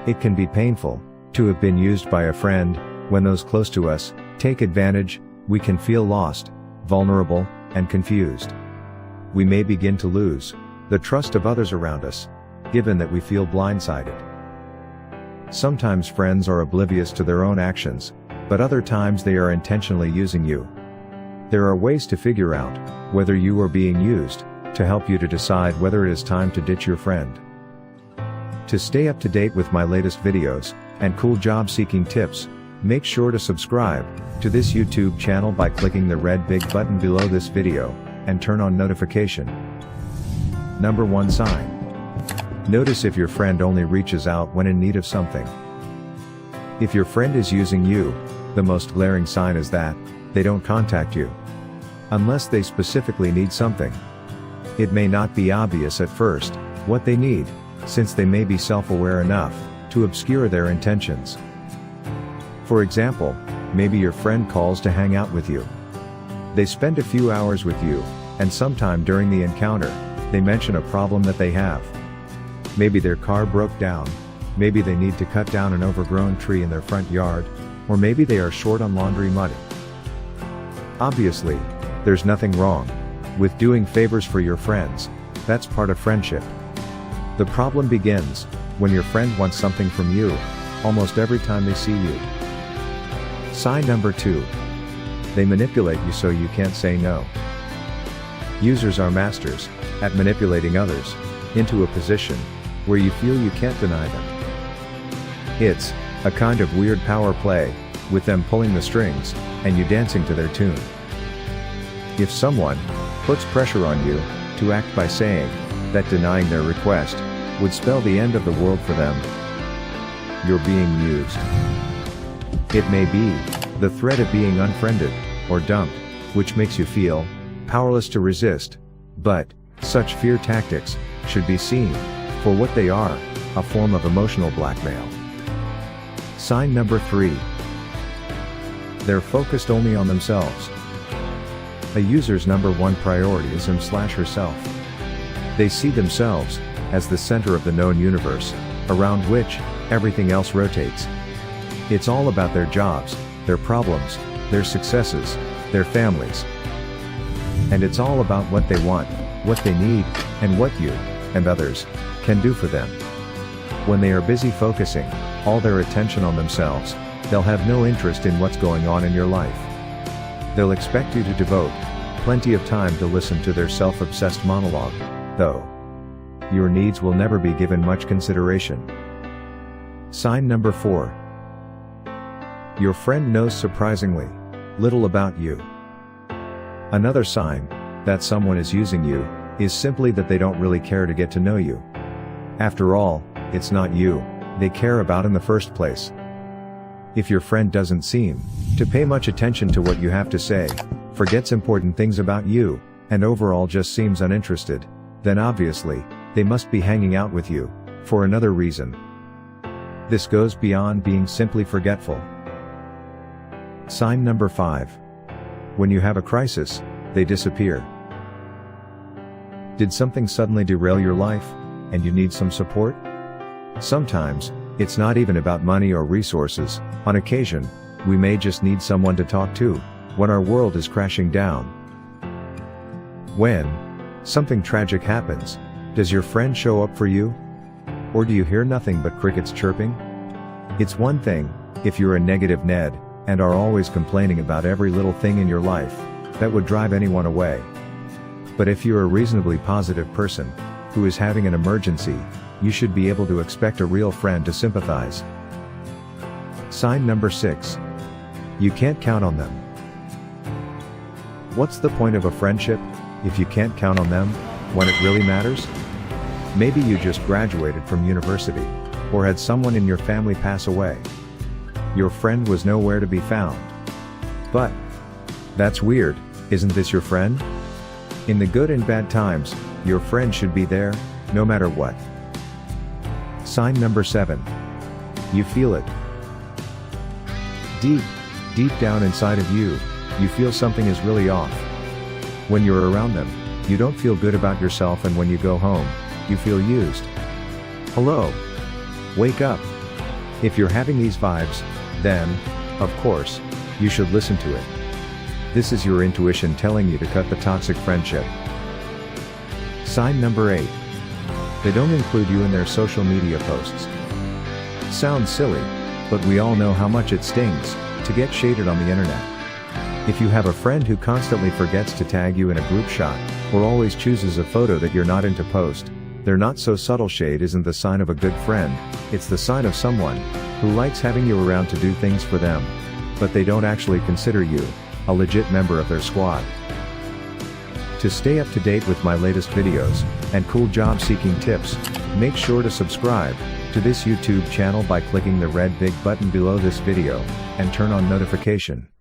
It can be painful to have been used by a friend. When those close to us take advantage, we can feel lost, vulnerable, and confused. We may begin to lose the trust of others around us, given that we feel blindsided. Sometimes friends are oblivious to their own actions, but other times they are intentionally using you. There are ways to figure out whether you are being used, to help you to decide whether it is time to ditch your friend. To stay up to date with my latest videos and cool job seeking tips, make sure to subscribe to this YouTube channel by clicking the red big button below this video, and turn on notification. Number 1 sign. Notice if your friend only reaches out when in need of something. If your friend is using you, the most glaring sign is that they don't contact you unless they specifically need something. It may not be obvious at first what they need, since they may be self-aware enough to obscure their intentions. For example, maybe your friend calls to hang out with you. They spend a few hours with you, and sometime during the encounter, they mention a problem that they have. Maybe their car broke down, maybe they need to cut down an overgrown tree in their front yard, or maybe they are short on laundry money. Obviously, there's nothing wrong with doing favors for your friends. That's part of friendship. The problem begins when your friend wants something from you almost every time they see you. Sign number 2. They manipulate you so you can't say no. Users are masters at manipulating others into a position where you feel you can't deny them. It's a kind of weird power play, with them pulling the strings and you dancing to their tune. If someone puts pressure on you to act by saying that denying their request would spell the end of the world for them, you're being used. It may be the threat of being unfriended or dumped, which makes you feel powerless to resist, but such fear tactics should be seen for what they are, a form of emotional blackmail. Sign number 3. They're focused only on themselves. A user's number 1 priority is him/herself. They see themselves as the center of the known universe, around which everything else rotates. It's all about their jobs, their problems, their successes, their families. And it's all about what they want, what they need, and what you, and others, can do for them. When they are busy focusing all their attention on themselves, they'll have no interest in what's going on in your life. They'll expect you to devote plenty of time to listen to their self-obsessed monologue, though your needs will never be given much consideration. Sign number 4. Your friend knows surprisingly little about you. Another sign that someone is using you is simply that they don't really care to get to know you. After all, it's not you they care about in the first place. If your friend doesn't seem to pay much attention to what you have to say, forgets important things about you, and overall just seems uninterested, then obviously, they must be hanging out with you for another reason. This goes beyond being simply forgetful. Sign number 5. When you have a crisis, they disappear. Did something suddenly derail your life, and you need some support? Sometimes, it's not even about money or resources. On occasion, we may just need someone to talk to when our world is crashing down. When something tragic happens, does your friend show up for you? Or do you hear nothing but crickets chirping? It's one thing if you're a negative Ned and are always complaining about every little thing in your life that would drive anyone away. But if you're a reasonably positive person who is having an emergency, you should be able to expect a real friend to sympathize. Sign number 6. You can't count on them. What's the point of a friendship if you can't count on them when it really matters? Maybe you just graduated from university, or had someone in your family pass away. Your friend was nowhere to be found. But that's weird, isn't this your friend? In the good and bad times, your friend should be there, no matter what. Sign number 7. You feel it. Deep down inside of you, you feel something is really off. When you're around them, you don't feel good about yourself, and when you go home, you feel used. Hello. Wake up. If you're having these vibes, then, of course, you should listen to it. This is your intuition telling you to cut the toxic friendship. Sign number 8. They don't include you in their social media posts. Sounds silly, but we all know how much it stings to get shaded on the internet. If you have a friend who constantly forgets to tag you in a group shot, or always chooses a photo that you're not into post, their not so subtle shade isn't the sign of a good friend, it's the sign of someone who likes having you around to do things for them, but they don't actually consider you a legit member of their squad. To stay up to date with my latest videos and cool job seeking tips, make sure to subscribe to this YouTube channel by clicking the red big button below this video and turn on notification.